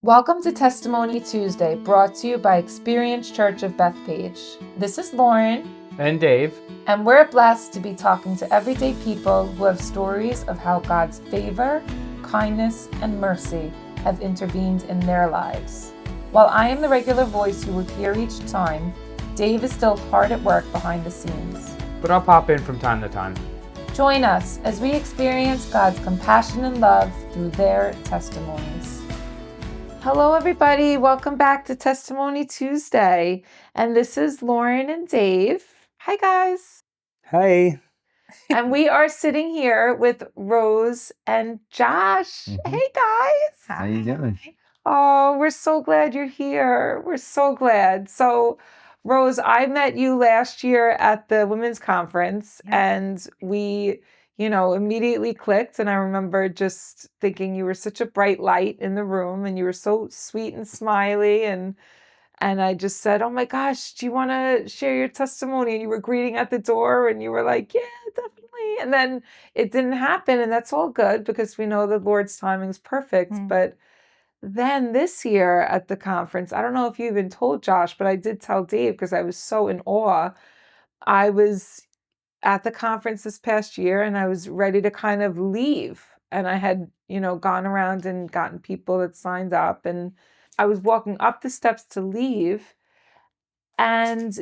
Welcome to Testimony Tuesday, brought to you by Experience Church of Bethpage. This is Lauren. And Dave. And we're blessed to be talking to everyday people who have stories of how God's favor, kindness, and mercy have intervened in their lives. While I am the regular voice you will hear each time, Dave is still hard at work behind the scenes. But I'll pop in from time to time. Join us as we experience God's compassion and love through their testimonies. Hello, everybody. Welcome back to Testimony Tuesday. And this is Lauren and Dave. Hi, guys. Hey. And we are sitting here with Rose and Josh. Hey, guys. How you doing? Oh, we're so glad you're here. We're so glad. So, Rose, I met you last year at the women's conference, and we, immediately clicked. And I remember just thinking you were such a bright light in the room, and you were so sweet and smiley. And I just said, "Oh my gosh, do you want to share your testimony?" And you were greeting at the door, and you were like, "Yeah, definitely." And then it didn't happen, and that's all good because we know the Lord's timing is perfect. But then this year at the conference, I don't know if you even told Josh, but I did tell Dave because I was so in awe. I was at the conference this past year and I was ready to kind of leave. And I had, gone around and gotten people that signed up. And I was walking up the steps to leave. And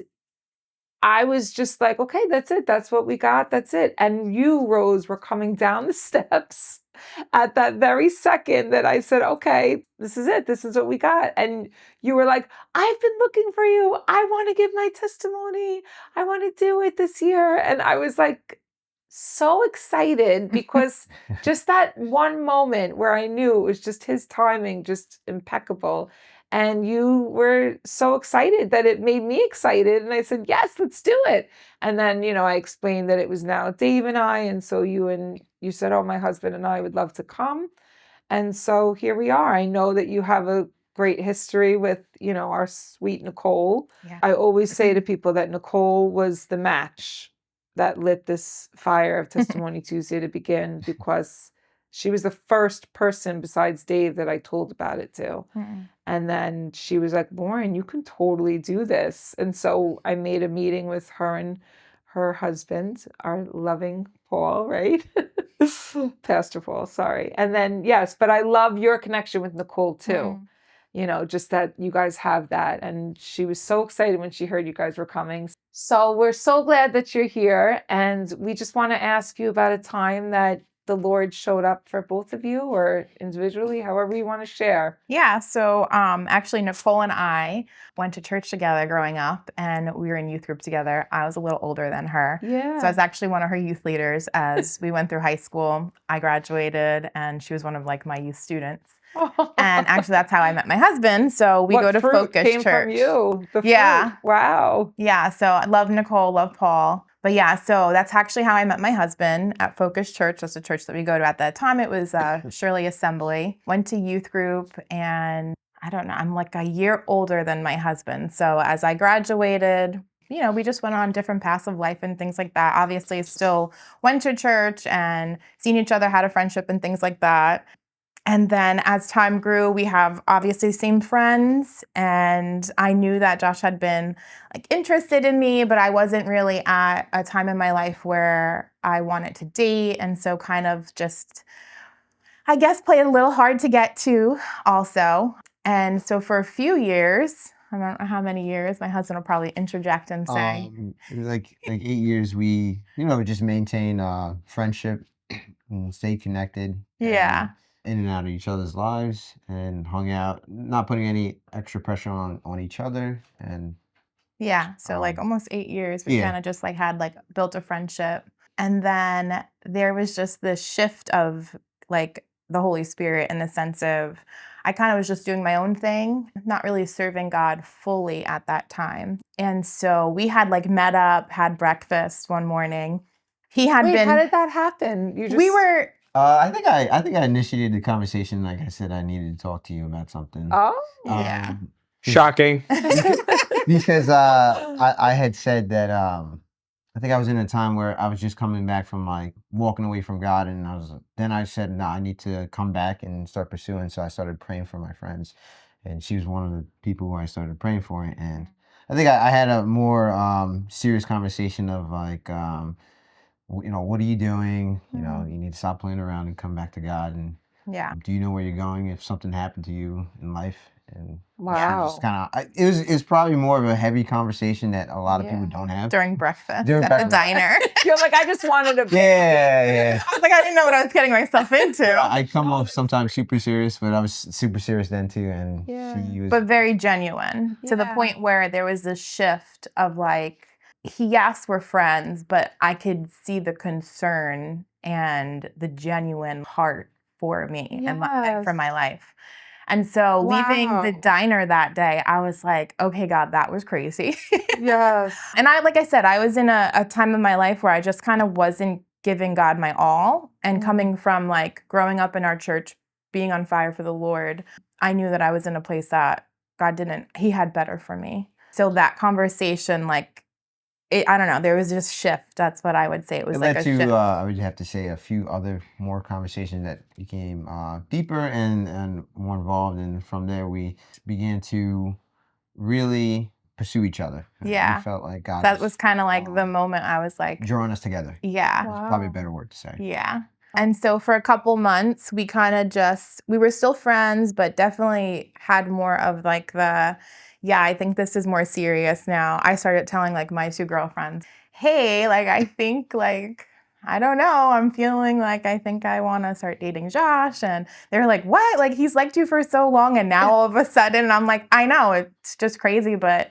I was just like, okay, that's it. That's what we got. That's it. And you, Rose, were coming down the steps at that very second that I said, okay, this is it. This is what we got. And you were like, I've been looking for you. I want to give my testimony. I want to do it this year. And I was like, so excited because just that one moment where I knew it was just his timing, just impeccable. And you were so excited that it made me excited. And I said, yes, let's do it. And then, I explained that it was now Dave and I. And so you said, oh, my husband and I would love to come. And so here we are. I know that you have a great history with, our sweet Nicole. Yeah. I always say to people that Nicole was the match that lit this fire of Testimony Tuesday to begin, because she was the first person besides Dave that I told about it to. And then she was like, Lauren, you can totally do this. And so I made a meeting with her and her husband, our loving Paul, right? Pastor Paul, sorry. And then, yes, but I love your connection with Nicole too. Just that you guys have that. And she was so excited when she heard you guys were coming. So we're so glad that you're here. And we just want to ask you about a time that the Lord showed up for both of you, or individually, however you want to share. Yeah. So actually, Nicole and I went to church together growing up, and we were in youth group together. I was a little older than her. Yeah. So I was actually one of her youth leaders as we went through high school. I graduated, and she was one of my youth students. And actually, that's how I met my husband. So we go to Focus came Church. From you? The yeah. Fruit. Wow. Yeah. So I love Nicole, love Paul. But yeah, so that's actually how I met my husband at Focus Church. That's a church that we go to at that time. It was Shirley Assembly. Went to youth group, and I don't know, I'm like a year older than my husband. So as I graduated, we just went on different paths of life and things like that. Obviously, still went to church and seen each other, had a friendship and things like that. And then as time grew, we have obviously same friends, and I knew that Josh had been interested in me, but I wasn't really at a time in my life where I wanted to date. And so kind of just, I guess, played a little hard to get to also. And so for a few years, I don't know how many years, my husband will probably interject and say. Like 8 years, we, just maintain friendship and stay connected. Yeah. In and out of each other's lives, and hung out, not putting any extra pressure on each other. And yeah, so almost 8 years, we kind of just had built a friendship. And then there was just this shift of the Holy Spirit, in the sense of I kind of was just doing my own thing, not really serving God fully at that time. And so we had met up, had breakfast one morning. He had been. How did that happen? We were. I think I initiated the conversation. Like I said, I needed to talk to you about something. Oh, yeah. Shocking. Because I had said that I think I was in a time where I was just coming back from like walking away from God, and then I said, no, I need to come back and start pursuing. So I started praying for my friends, and she was one of the people who I started praying for. And I think I had a more serious conversation of like, what are you doing? You need to stop playing around and come back to God. And Yeah. do you know where you're going if something happened to you in life? And she Wow. just kind of, it's probably more of a heavy conversation that a lot of people Yeah. don't have. During breakfast During at the breakfast. diner. You're like, I just wanted to. Yeah. I was like, I didn't know what I was getting myself into. I come off sometimes super serious, but I was super serious then too. And she was, But very genuine to the Yeah. point where there was this shift of like, yes, we're friends, but I could see the concern and the genuine heart for me and for my life. And so leaving the Wow. diner that day, I was like, okay, God, that was crazy. Yes. And like I said, I was in a time of my life where I just kind of wasn't giving God my all. And coming from like growing up in our church, being on fire for the Lord, I knew that I was in a place that He had better for me. So that conversation, like, I don't know, there was just shift. That's what I would say. It was it like led a to, shift. I would have to say, a few other more conversations that became deeper and more involved. And from there, we began to really pursue each other. Yeah. We felt like God That was kind of like the um, moment I was like, drawing us together. yeah. That's probably a better word to say. Yeah. And so for a couple months, we kind of we were still friends, but definitely had more of like I think this is more serious now. I started telling like my two girlfriends, hey, like, I think like, I don't know, I'm feeling like I think I want to start dating Josh. And they're like, what? Like, he's liked you for so long. And now all of a sudden, and I'm like, I know, it's just crazy. But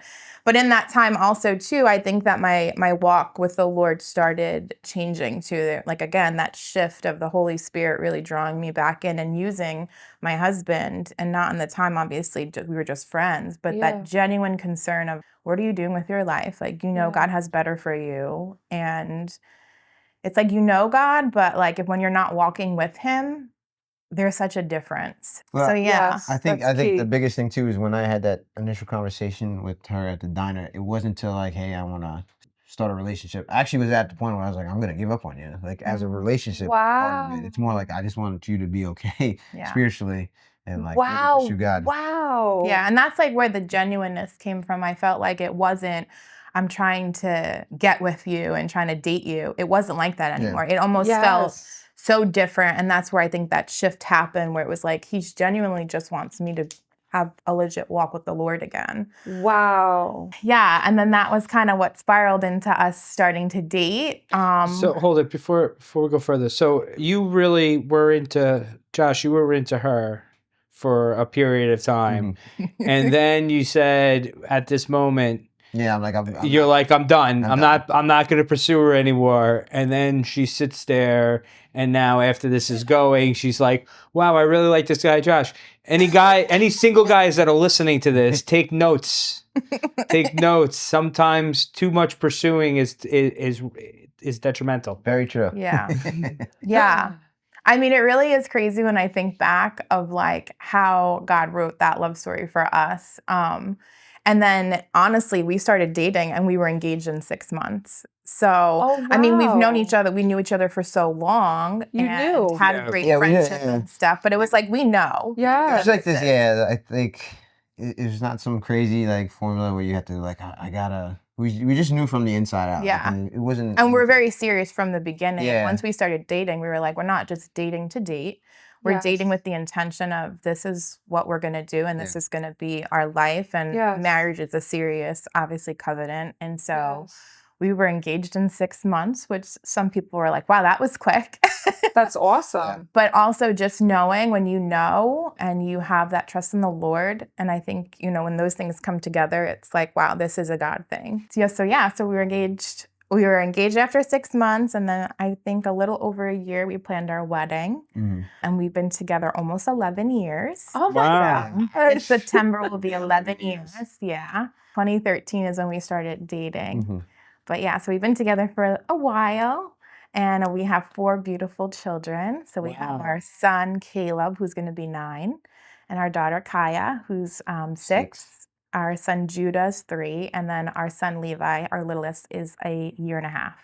in that time also too, I think that my walk with the Lord started changing too. Like, again, that shift of the Holy Spirit really drawing me back in and using my husband, and not in the time, obviously, we were just friends, but that genuine concern of, what are you doing with your life? Like, God has better for you. And it's like, God, but like when you're not walking with him, there's such a difference. Well, So yeah. Yes. I think That's the key. biggest thing too is when I had that initial conversation with her at the diner, it wasn't till like, hey, I want to start a relationship. I actually was at the point where I was like, I'm gonna give up on you. Like, as a relationship part of it, it's more like I just want you to be okay Yeah. spiritually and like really Wow. pursue God. Wow. Yeah, and that's like where the genuineness came from. I felt like it wasn't, I'm trying to get with you and trying to date you. It wasn't like that Yeah. anymore. It almost felt Yes. so different. And that's where I think that shift happened, where it was like, he genuinely just wants me to have a legit walk with the Lord again. Wow. Yeah. And then that was kind of what spiraled into us starting to date. So hold it before we go further. So you really were into Josh. You were into her for a period of time, and then you said at this moment, Yeah, I'm like, I'm you're not- like, I'm done. I'm I'm done. not going to pursue her anymore. And then she sits there, and now after this is going, she's like, wow, I really like this guy, Josh. Any single guys that are listening to this, take notes. Take notes. Sometimes too much pursuing is detrimental. Very true. Yeah. Yeah. I mean, it really is crazy when I think back of like how God wrote that love story for us. And then honestly, we started dating and we were engaged in 6 months. So, I mean, we've known each other. We knew each other for so long. You and knew. had Yeah. a great Yeah, we did, friendship yeah. and stuff. But it was like, we know. Yeah. It's like this, yeah. I think it's not some crazy like formula where you have to like, I gotta. We just knew from the inside out. Yeah. Like, it wasn't. And we're very serious from the beginning. Yeah. Once we started dating, we were like, we're not just dating to date. We're dating with the intention of, this is what we're going to do, and this is going to be our life. And marriage is a serious, obviously, covenant. And so we were engaged in 6 months, which some people were like, wow, that was quick. That's awesome. But also just knowing when you know and you have that trust in the Lord. And I think, when those things come together, it's like, wow, this is a God thing. So we were engaged. We were engaged after 6 months. And then I think a little over a year, we planned our wedding. And we've been together almost 11 years. Oh my Wow. God. In September will be 11 years. Yeah. 2013 is when we started dating. But yeah, so we've been together for a while. And we have 4 beautiful children. So we have our son, Caleb, who's going to be 9. And our daughter, Kaya, who's 6. Our son Judah's 3, and then our son Levi, our littlest, is a year and a half.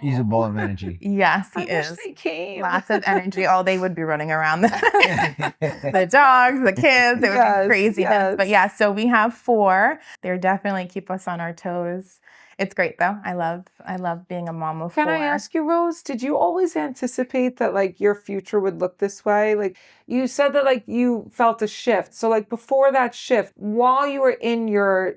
He's a ball of energy. Yes, he I wish is. they came. Lots of energy. Oh, they would be running around the dogs, the kids. It would Yes, be craziness. But yes. yeah, so we have 4. They definitely keep us on our toes. It's great though. I love being a mom of 4. Can I ask you, Rose, did you always anticipate that like your future would look this way? Like you said that like you felt a shift. So like before that shift, while you were in your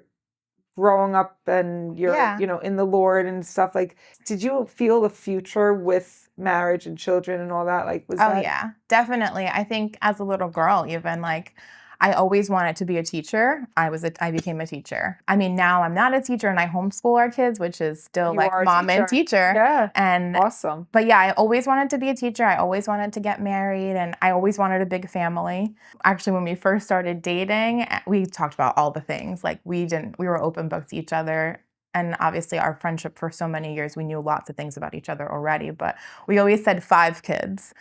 growing up and you're, Yeah. in the Lord and stuff, like did you feel the future with marriage and children and all that? Like was Oh that yeah, definitely. I think as a little girl, even like I always wanted to be a teacher. I became a teacher. I mean, now I'm not a teacher and I homeschool our kids, which is still You like are a mom and teacher. Yeah. And Awesome. but yeah, I always wanted to be a teacher. I always wanted to get married and I always wanted a big family. Actually, when we first started dating, we talked about all the things. Like we were open book to each other. And obviously our friendship for so many years, we knew lots of things about each other already, but we always said 5 kids.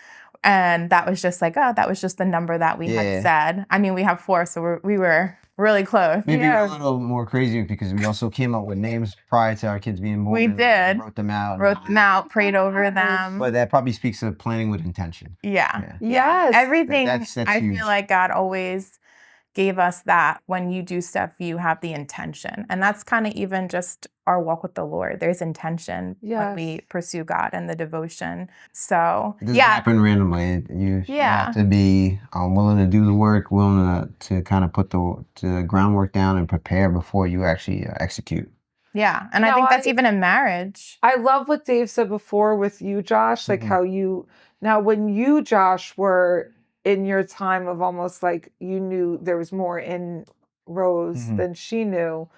And that was just like, oh, that was just the number that we had said. I mean, we have 4, so we were really close. Maybe Yeah. a little more crazy because we also came up with names prior to our kids being born. We and did. Wrote them out. Wrote them out, prayed over them. But that probably speaks of planning with intention. Yeah. Yes. Everything, That's I huge. feel like God always gave us that. When you do stuff, you have the intention. And that's kind of even just our walk with the Lord. There's intention when we Yes. pursue God and the devotion. So, It doesn't yeah. happen randomly. You Yeah. have to be willing to do the work, willing to kind of put the groundwork down and prepare before you actually execute. Yeah. And I No, think that's even in marriage. I love what Dave said before with you, Josh, like how now when you, Josh, were in your time of almost like you knew there was more in Rose than she knew,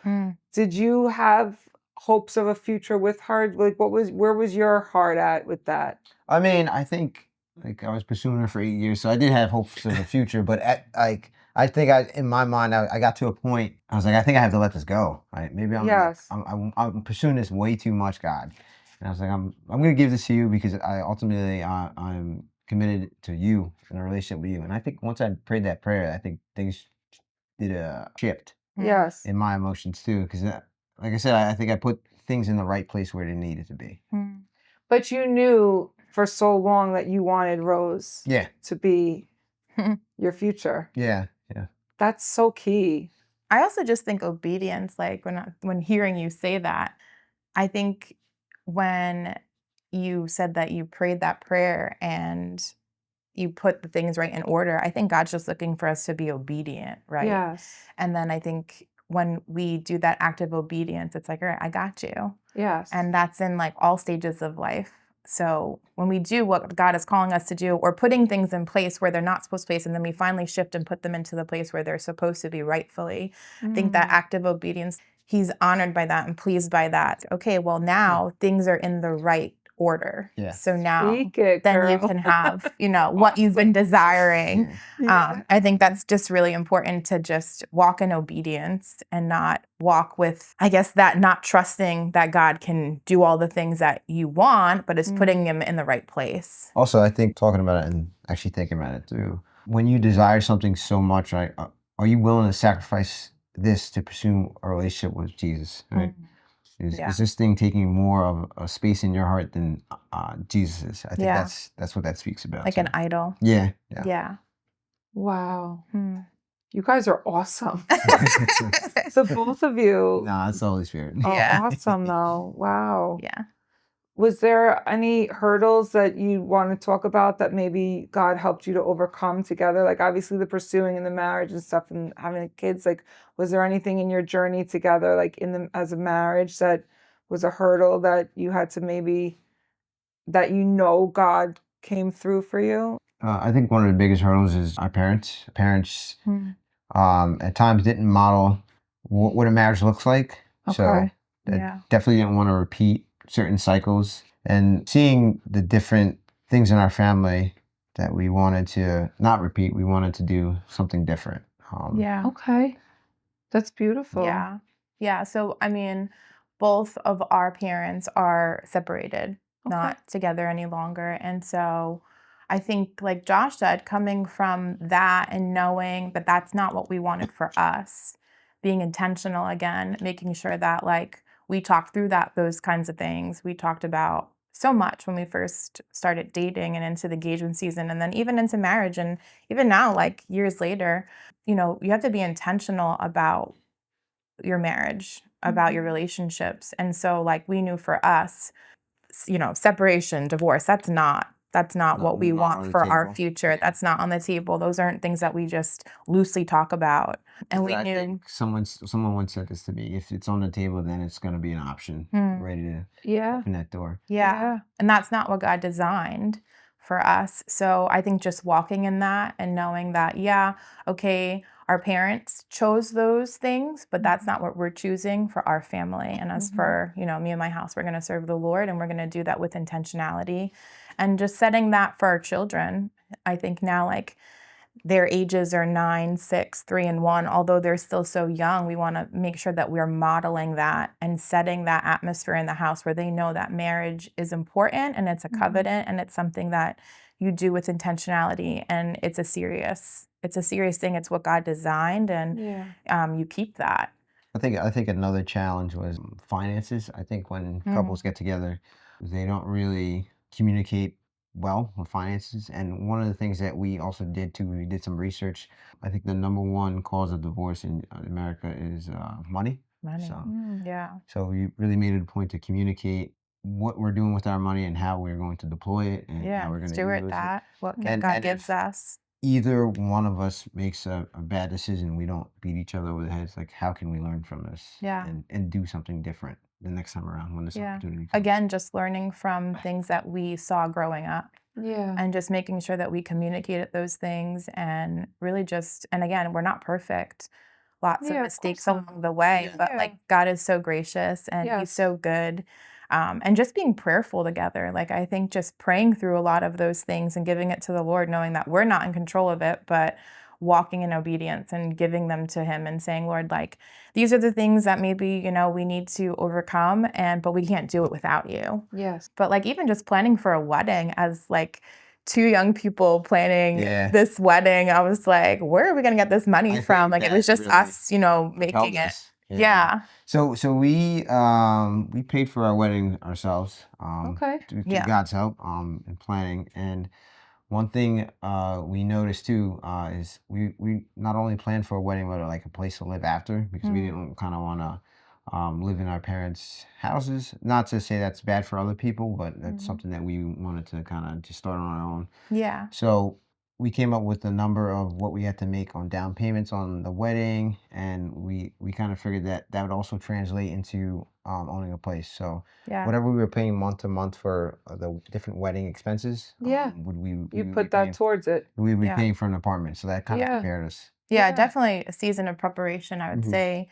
did you have hopes of a future with her? Like where was your heart at with that? I mean, I think like I was pursuing her for 8 years, so I did have hopes of the future. But I think in my mind, I got to a point. I was like, I think I have to let this go. Right? Maybe I'm pursuing this way too much, God. And I was like, I'm going to give this to you because I'm committed to you in a relationship with you. And I think once I prayed that prayer, I think things did a shift Yes. in my emotions too. Because like I said, I think I put things in the right place where they needed to be. But you knew for so long that you wanted Rose to be your future. Yeah. That's so key. I also just think obedience, like when hearing you say that, I think when you said that you prayed that prayer and you put the things right in order, I think God's just looking for us to be obedient, right? Yes. And then I think when we do that act of obedience, it's like, all right, I got you. Yes. And that's in like all stages of life. So when we do what God is calling us to do, or putting things in place where they're not supposed to be, and then we finally shift and put them into the place where they're supposed to be rightfully, I think that act of obedience, he's honored by that and pleased by that. Okay, well now things are in the right order. Yeah. So now Speak it, then girl. you can have, what you've been desiring. Yeah. I think that's just really important to just walk in obedience and not walk with, I guess, that not trusting that God can do all the things that you want, but it's putting him in the right place. Also, I think talking about it and actually thinking about it too, when you desire something so much, right, are you willing to sacrifice this to pursue a relationship with Jesus? Right? Is this thing taking more of a space in your heart than Jesus is? I think that's what that speaks about. Like an idol. Yeah. Yeah. Wow. You guys are awesome. So both of you. Nah, it's the Holy Spirit. Oh, Yeah. awesome though. Wow. Yeah. Was there any hurdles that you want to talk about that maybe God helped you to overcome together? Like obviously the pursuing and the marriage and stuff and having the kids, like was there anything in your journey together, like as a marriage that was a hurdle that you had to maybe, that God came through for you? I think one of the biggest hurdles is our parents. Parents at times didn't model what a marriage looks like. So Okay. definitely didn't want to repeat certain cycles, and seeing the different things in our family that we wanted to not repeat, we wanted to do something different. Okay. That's beautiful. Yeah. Yeah. So, I mean, both of our parents are separated, not together any longer. And so I think, like Josh said, coming from that and knowing that that's not what we wanted for us, being intentional again, making sure that like we talked through those kinds of things. We talked about so much when we first started dating and into the engagement season and then even into marriage and even now, like years later, you have to be intentional about your marriage, about your relationships. And so like we knew for us, separation, divorce, that's not what we Not want on the for our table. future. That's not on the table. Those aren't things that we just loosely talk about. And we I knew think someone once said this to me. If it's on the table, then it's going to be an option, ready to Yeah. open that door. Yeah. And that's not what God designed for us. So I think just walking in that and knowing that, yeah, okay, our parents chose those things, but that's not what we're choosing for our family. And as for, me and my house, we're going to serve the Lord and we're going to do that with intentionality and just setting that for our children. I think now, like, their ages are 9, 6, 3, and 1. Although they're still so young, we want to make sure that we're modeling that and setting that atmosphere in the house where they know that marriage is important and it's a covenant and it's something that you do with intentionality and it's a serious thing. It's what God designed and you keep that. I think another challenge was finances. I think when couples get together, they don't really communicate well with finances. And one of the things that we also did too, we did some research. I think the number one cause of divorce in America is money. Money. So, Yeah. so we really made it a point to communicate what we're doing with our money and how we're going to deploy it and how we're going to Steward use it. that, what And- God and gives if- us. Either one of us makes a bad decision, we don't beat each other over the heads. Like, how can we learn from this? Yeah. And do something different the next time around when this opportunity comes. Again, just learning from things that we saw growing up. Yeah. And just making sure that we communicated those things and really and again, we're not perfect. Lots of Yeah, of mistakes course not. along the way, Yeah. but like God is so gracious and He's Yes. so good. And just being prayerful together. Like I think just praying through a lot of those things and giving it to the Lord, knowing that we're not in control of it, but walking in obedience and giving them to Him and saying, Lord, like these are the things that maybe, we need to overcome but we can't do it without you. Yes. But like even just planning for a wedding as like two young people planning Yeah. this wedding, I was like, where are we gonna get this money I from? think Like it was that just really us, making Helped it. us. Yeah. So we paid for our wedding ourselves. Okay. Through Yeah. God's help in planning. And one thing we noticed too is we not only planned for a wedding but like a place to live after because we didn't kind of want to live in our parents' houses. Not to say that's bad for other people, but that's something that we wanted to kind of just start on our own. Yeah. So we came up with the number of what we had to make on down payments on the wedding, and we kind of figured that would also translate into owning a place. So Yeah. whatever we were paying month to month for the different wedding expenses, Yeah. we You would put be that paying, towards it. we would be Yeah. paying for an apartment. So that kind of Yeah. prepared us. Yeah, Yeah. definitely a season of preparation. I would Mhm. say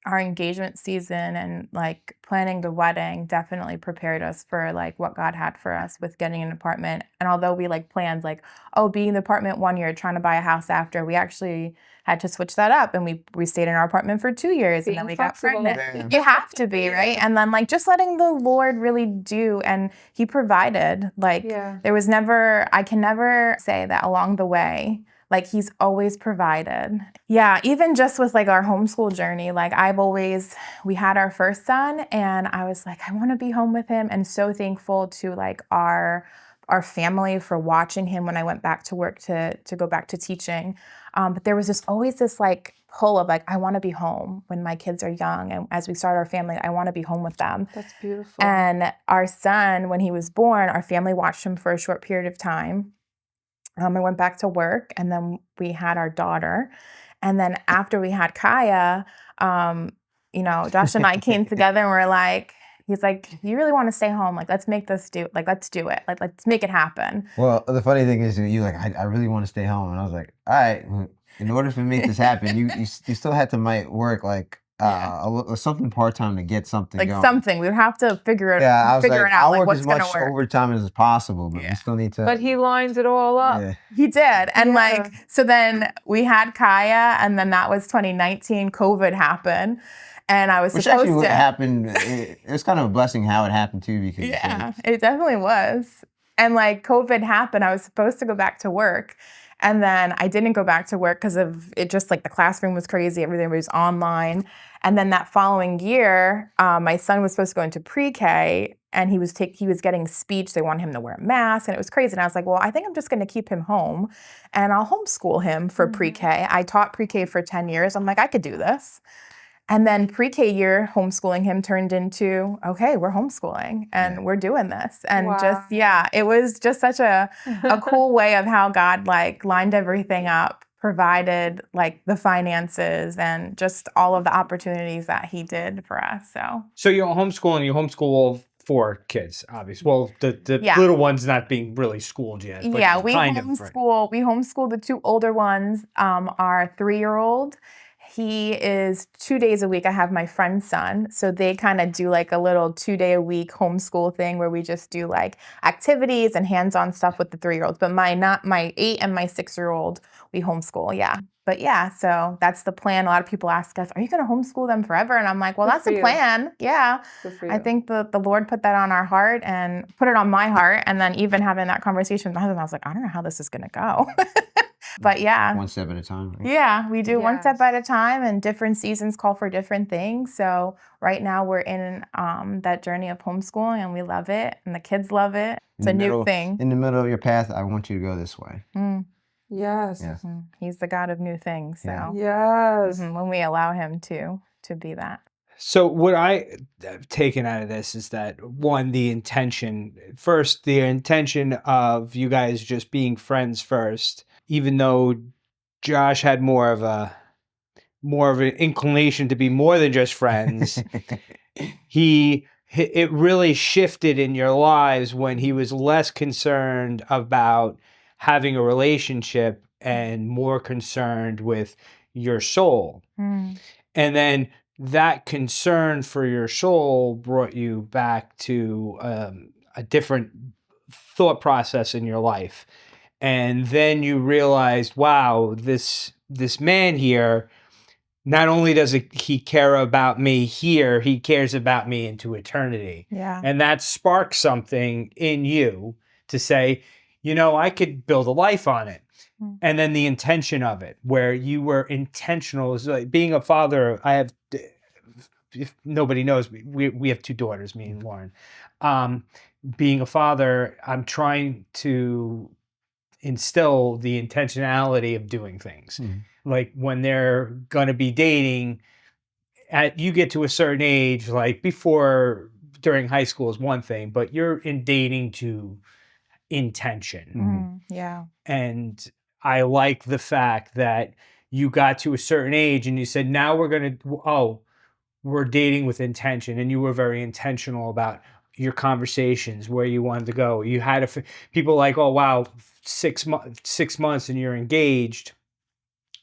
our engagement season and like planning the wedding definitely prepared us for like what God had for us with getting an apartment. And although we like planned like, being in the apartment 1 year, trying to buy a house after, we actually had to switch that up and we stayed in our apartment for 2 years and then Being we got flexible. pregnant. You have to be, right? And then like just letting the Lord really do, and He provided. Like Yeah. there was I can never say that along the way, like He's always provided. Yeah, even just with like our homeschool journey, like we had our first son and I was like, I want to be home with him, and so thankful to like our family for watching him when I went back to work to go back to teaching. But there was always this like pull of like, I want to be home when my kids are young. And as we start our family, I want to be home with them. That's beautiful. And our son, when he was born, our family watched him for a short period of time. I went back to work and then we had our daughter. And then after we had Kaya, Josh and I came together and we're like, he's like, you really want to stay home? Like, let's do it. Like, let's make it happen. Well, the funny thing is, you like, I really want to stay home, and I was like, all right. In order to make this happen, you still had to work like something part time to get something Like going. something. We would have to figure it Yeah, I was figure like, it out. I'll Like work what's as gonna much work. overtime as possible, but Yeah. we still need to. But he lines it all up. Yeah. He did. And Yeah. like, so then we had Kaya, and then that was 2019, COVID happened. And I was Which supposed actually to. happened. It was kind of a blessing how it happened too, because Yeah, it definitely was. And like COVID happened, I was supposed to go back to work. And then I didn't go back to work because of it, just like the classroom was crazy, everything was online. And then that following year, my son was supposed to go into pre-K, and he was getting speech. They wanted him to wear a mask, and it was crazy. And I was like, well, I think I'm just going to keep him home, and I'll homeschool him for pre-K. I taught pre-K for 10 years. I'm like, I could do this. And then pre-K year, homeschooling him turned into, okay, we're homeschooling and we're doing this. And just, it was just such a cool way of how God like lined everything up, provided like the finances and just all of the opportunities that he did for us. So you're homeschooling, you homeschool all 4 kids, obviously. Well, the little one's not being really schooled yet. But we homeschool the 2 older ones. Our 3-year-old, he is 2 days a week. I have my friend's son. So they kind of do like a little 2-day-a-week homeschool thing where we just do like activities and hands-on stuff with the 3-year-olds. But my 8 and my 6-year-old, we homeschool. Yeah. But so that's the plan. A lot of people ask us, are you going to homeschool them forever? And I'm like, well, that's the plan. Yeah. I think the Lord put that on our heart and put it on my heart. And then even having that conversation with my husband, I was like, I don't know how this is going to go. But one step at a time. Right? Yeah, we do one step at a time, and different seasons call for different things. So right now we're in that journey of homeschooling, and we love it, and the kids love it. It's a new thing. In the middle of your path, I want you to go this way. Yes. He's the God of new things. So Yes. when we allow him to be that. So what I have taken out of this is that, one, the intention of you guys just being friends first, even though Josh had more of an inclination to be more than just friends. It really shifted in your lives when he was less concerned about having a relationship and more concerned with your soul. And then that concern for your soul brought you back to a different thought process in your life. And then you realized, wow, this man here, not only does he care about me here, he cares about me into eternity. Yeah. And that sparks something in you to say, I could build a life on it. And then the intention of it, where you were intentional, is like being a father. If nobody knows, we have 2 daughters, me and Lauren. Being a father, I'm trying to instill the intentionality of doing things. Like when they're going to be dating, you get to a certain age, like during high school is one thing, but you're in dating to intention. Yeah. And I like the fact that you got to a certain age and you said, now we're dating with intention. And you were very intentional about your conversations, where you wanted to go. You had people like, oh, wow, 6 months and you're engaged.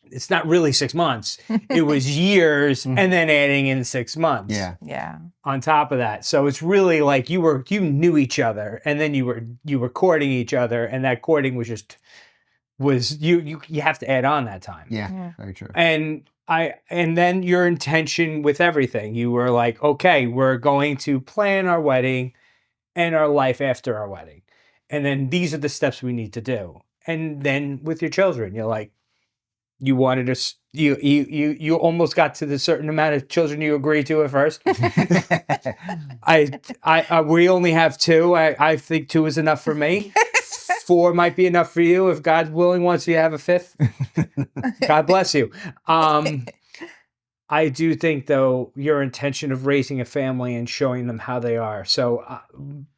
It's not really 6 months. It was years and then adding in 6 months. Yeah. On top of that. So it's really like you knew each other, and then you were courting each other, and that courting was you have to add on that time. Yeah. Very true. And then your intention with everything, you were like, okay, we're going to plan our wedding and our life after our wedding. And then these are the steps we need to do. And then with your children, you're like, you wanted to, you almost got to the certain amount of children you agreed to at first. We only have 2. I think 2 is enough for me. 4 might be enough for you. If God's willing, wants you to have a 5th, God bless you. I do think, though, your intention of raising a family and showing them how they are. So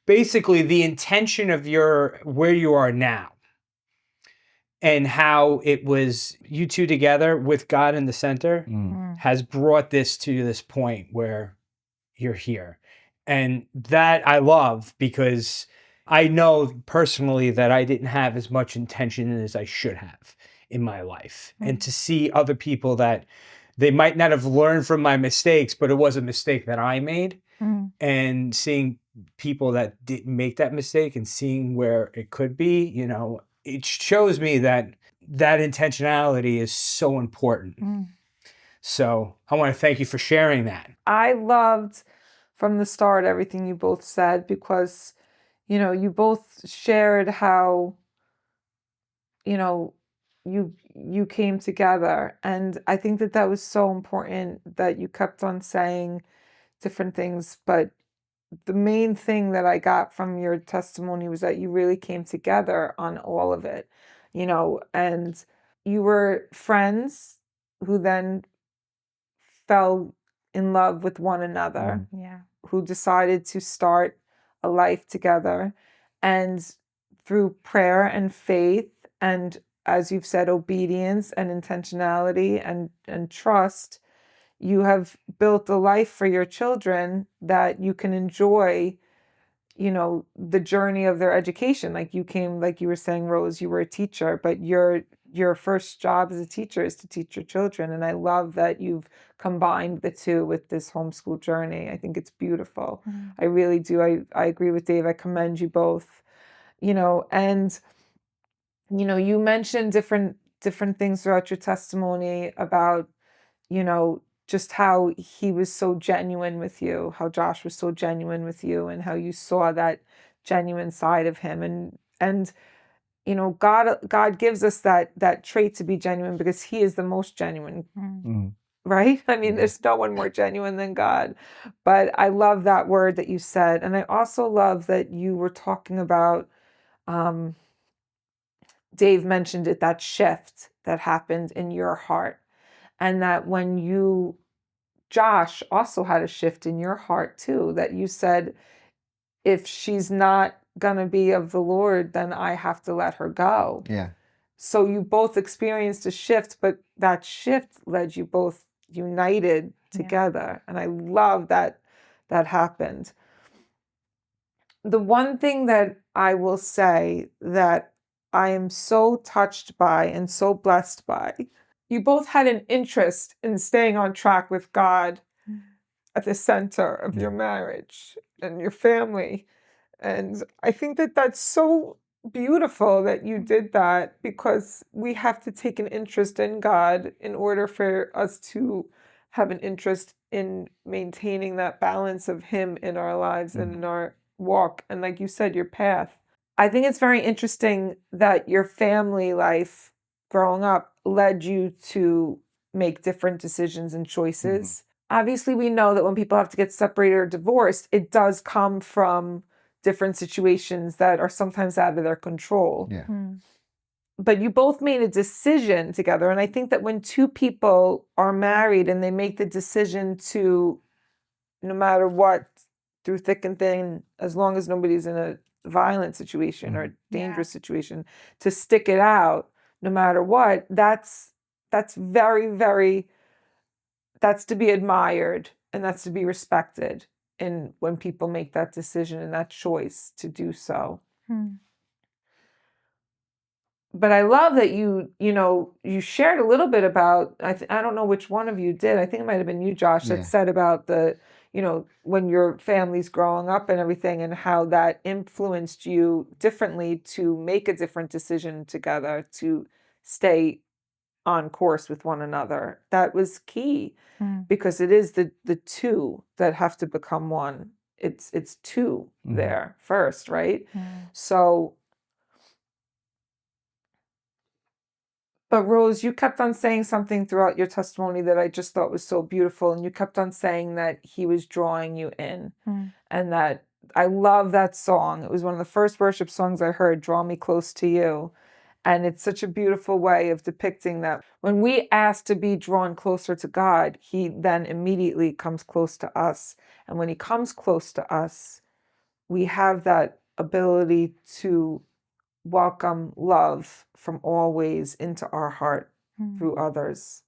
basically the intention of where you are now, and how it was you 2 together with God in the center has brought this to this point where you're here. And that I love, because I know personally that I didn't have as much intention as I should have in my life. And to see other people that they might not have learned from my mistakes, but it was a mistake that I made. And seeing people that didn't make that mistake and seeing where it could be, it shows me that intentionality is so important. So I want to thank you for sharing that. I loved from the start everything you both said, because, you both shared how, you came together. And I think that that was so important that you kept on saying different things, but the main thing that I got from your testimony was that you really came together on all of it, and you were friends who then fell in love with one another, Yeah. who decided to start a life together. And through prayer and faith, and as you've said, obedience and intentionality and trust, you have built a life for your children that you can enjoy, the journey of their education. Like you were saying, Rose, you were a teacher, but your first job as a teacher is to teach your children. And I love that you've combined the two with this homeschool journey. I think it's beautiful. I really do. I agree with Dave. I commend you both. And you mentioned different things throughout your testimony about, just how he was so genuine with you, how Josh was so genuine with you, and how you saw that genuine side of him. And God gives us that trait to be genuine because he is the most genuine, right? I mean, Yeah. there's no one more genuine than God. But I love that word that you said. And I also love that you were talking about, Dave mentioned it, that shift that happened in your heart. And that when Josh also had a shift in your heart too, that you said, if she's not going to be of the Lord, then I have to let her go. Yeah. So you both experienced a shift, but that shift led you both united together. And I love that that happened. The one thing that I will say that I am so touched by and so blessed by, you both had an interest in staying on track with God at the center of your marriage and your family. And I think that that's so beautiful that you did that, because we have to take an interest in God in order for us to have an interest in maintaining that balance of Him in our lives and in our walk. And like you said, your path. I think it's very interesting that your family life growing up led you to make different decisions and choices. Obviously, we know that when people have to get separated or divorced, it does come from different situations that are sometimes out of their control. Yeah. But you both made a decision together. And I think that when two people are married and they make the decision to, no matter what, through thick and thin, as long as nobody's in a violent situation or a dangerous situation, to stick it out no matter what, that's very, very, that's to be admired and that's to be respected. And when people make that decision and that choice to do so. But I love that you shared a little bit about, I don't know which one of you did. I think it might have been you, Josh, that Yeah. said about when your family's growing up and everything, and how that influenced you differently to make a different decision together to stay on course with one another. That was key, because it is the two that have to become one. It's two there first, right? So, but Rose, you kept on saying something throughout your testimony that I just thought was so beautiful. And you kept on saying that he was drawing you in. And that I love that song. It was one of the first worship songs I heard, Draw Me Close to You. And it's such a beautiful way of depicting that when we ask to be drawn closer to God, he then immediately comes close to us. And when he comes close to us, we have that ability to welcome love from all ways into our heart through others.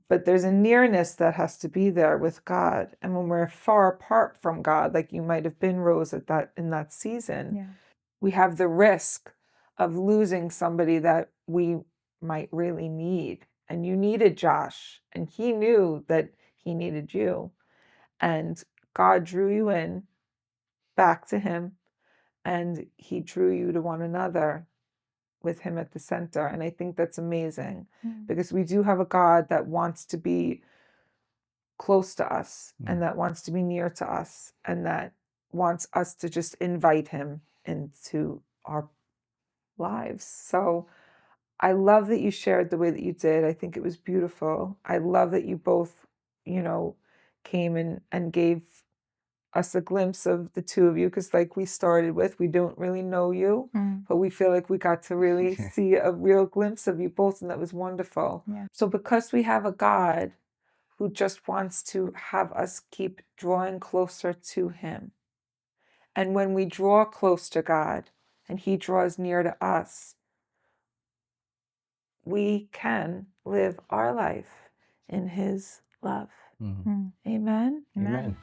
But there's a nearness that has to be there with God. And when we're far apart from God, like you might have been, Rose, in that season, we have the risk of losing somebody that we might really need. And you needed Josh, and he knew that he needed you. And God drew you in back to him, and he drew you to one another with him at the center. And I think that's amazing, because we do have a God that wants to be close to us and that wants to be near to us and that wants us to just invite him into our lives. So I love that you shared the way that you did. I think it was beautiful. I love that you both, came and gave us a glimpse of the two of you, because like we started with, we don't really know you, Mm. but we feel like we got to really see a real glimpse of you both, and that was wonderful. Yeah. So because we have a God who just wants to have us keep drawing closer to him, and when we draw close to God and he draws near to us, we can live our life in his love. Mm. Amen. Amen.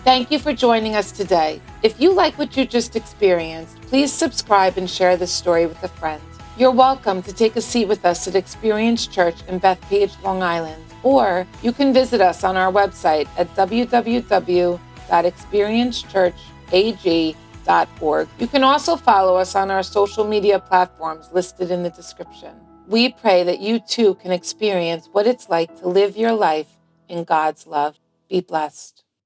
Thank you for joining us today. If you like what you just experienced, please subscribe and share this story with a friend. You're welcome to take a seat with us at Experience Church in Bethpage, Long Island, or you can visit us on our website at www.experiencechurchag.org. You can also follow us on our social media platforms listed in the description. We pray that you too can experience what it's like to live your life in God's love. Be blessed.